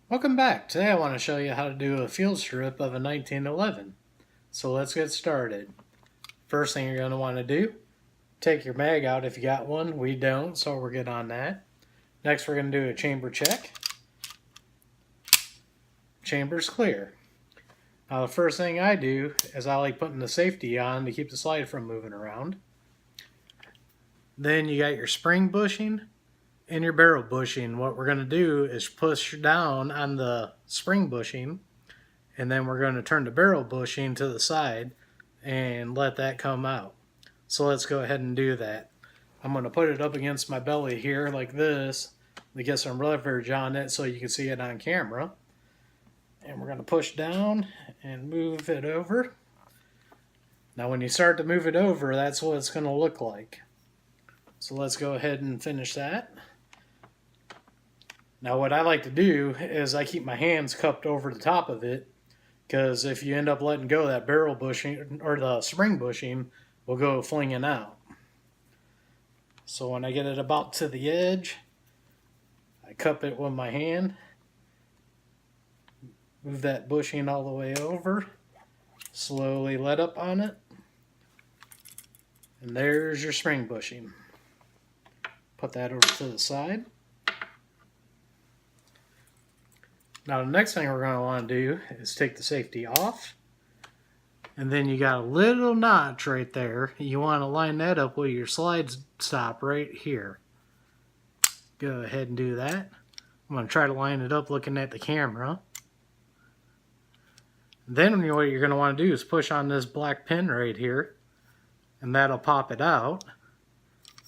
Welcome back. Today I want to show you how to do a field strip of a 1911. So let's get started. First thing you're going to want to do, take your mag out if you got one. We don't, so we're good on that. Next we're going to do a chamber check. Chamber's clear. Now the first thing I do is I like putting the safety on to keep the slide from moving around. Then you got your spring bushing and your barrel bushing. What we're going to do is push down on the spring bushing, and then we're going to turn the barrel bushing to the side and let that come out. So let's go ahead and do that. I'm going to put it up against my belly here like this to get some leverage on it so you can see it on camera. And we're going to push down and move it over. Now when you start to move it over, that's what it's going to look like. So let's go ahead and finish that. Now what I like to do is I keep my hands cupped over the top of it, because if you end up letting go, that barrel bushing or the spring bushing will go flinging out. So when I get it about to the edge, I cup it with my hand, move that bushing all the way over, slowly let up on it, and there's your spring bushing. Put that over to the side. Now the next thing we're going to want to do is take the safety off. And then you got a little notch right there. You want to line that up with your slide stop right here. Go ahead and do that. I'm going to try to line it up looking at the camera. Then what you're going to want to do is push on this black pin right here, and that'll pop it out.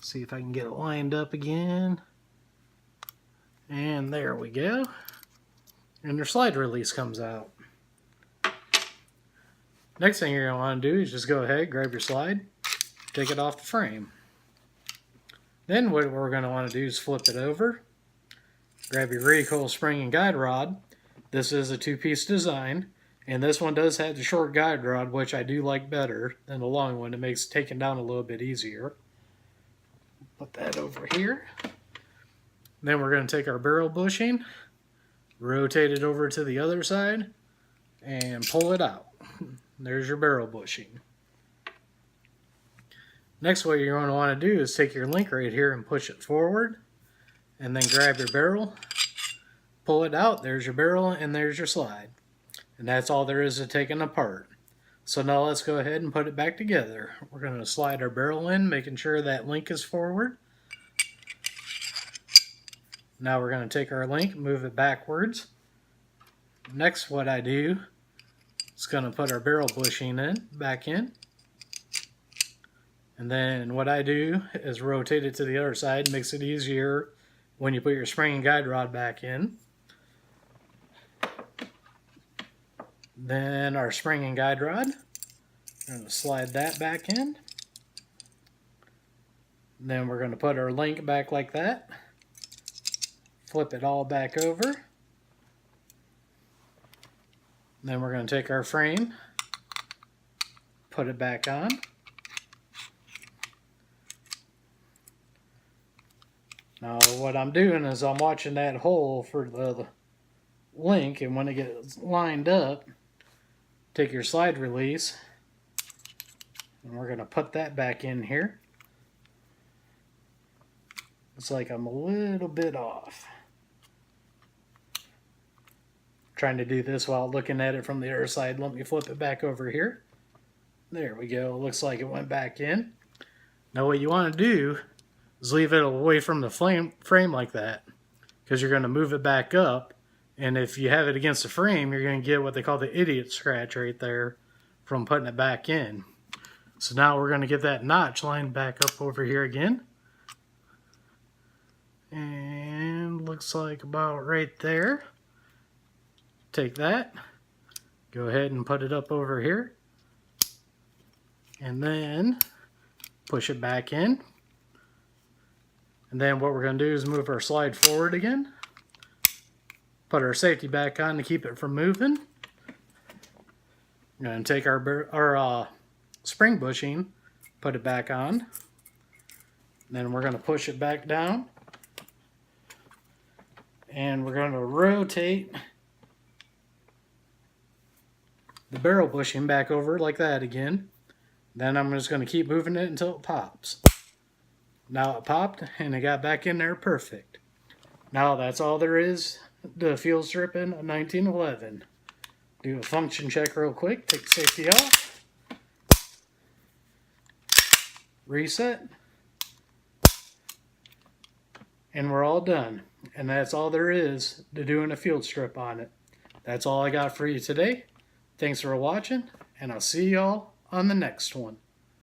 See if I can get it lined up again. And there we go. And your slide release comes out. Next thing you're going to want to do is just go ahead, grab your slide, take it off the frame. Then what we're going to want to do is flip it over, grab your recoil spring and guide rod. This is a two-piece design, and this one does have the short guide rod, which I do like better than the long one. It makes taking down a little bit easier. Put that over here. Then we're going to take our barrel bushing, rotate it over to the other side, and pull it out. There's your barrel bushing. Next, what you're going to want to do is take your link right here and push it forward, and then grab your barrel, pull it out. There's your barrel, and there's your slide. And that's all there is to taking apart. So now let's go ahead and put it back together. We're going to slide our barrel in, making sure that link is forward. Now we're going to take our link, move it backwards. Next, what I do is going to put our barrel bushing back in. And then what I do is rotate it to the other side. Makes it easier when you put your spring and guide rod back in. Then our spring and guide rod, we're going to slide that back in. Then we're going to put our link back like that. Flip it all back over. Then we're going to take our frame, put it back on. Now what I'm doing is I'm watching that hole for the link, and when it gets lined up, take your slide release, and we're going to put that back in here. It's like I'm a little bit off. Trying to do this while looking at it from the other side. Let me flip it back over here. There we go. It looks like it went back in. Now what you want to do is leave it away from the frame like that, because you're going to move it back up, and if you have it against the frame, you're going to get what they call the idiot scratch right there from putting it back in. So now we're going to get that notch lined back up over here again. And looks like about right there. Take that, go ahead and put it up over here, and then push it back in. And then what we're going to do is move our slide forward again, put our safety back on to keep it from moving. We're going to take our spring bushing, put it back on, then we're going to push it back down, And we're going to rotate the barrel bushing back over like that again. Then I'm just going to keep moving it until it pops. Now it popped and it got back in there perfect. Now that's all there is to field stripping a 1911. Do a function check real quick. Take the safety off. Reset. And we're all done. And that's all there is to doing a field strip on it. That's all I got for you today. Thanks for watching, and I'll see y'all on the next one.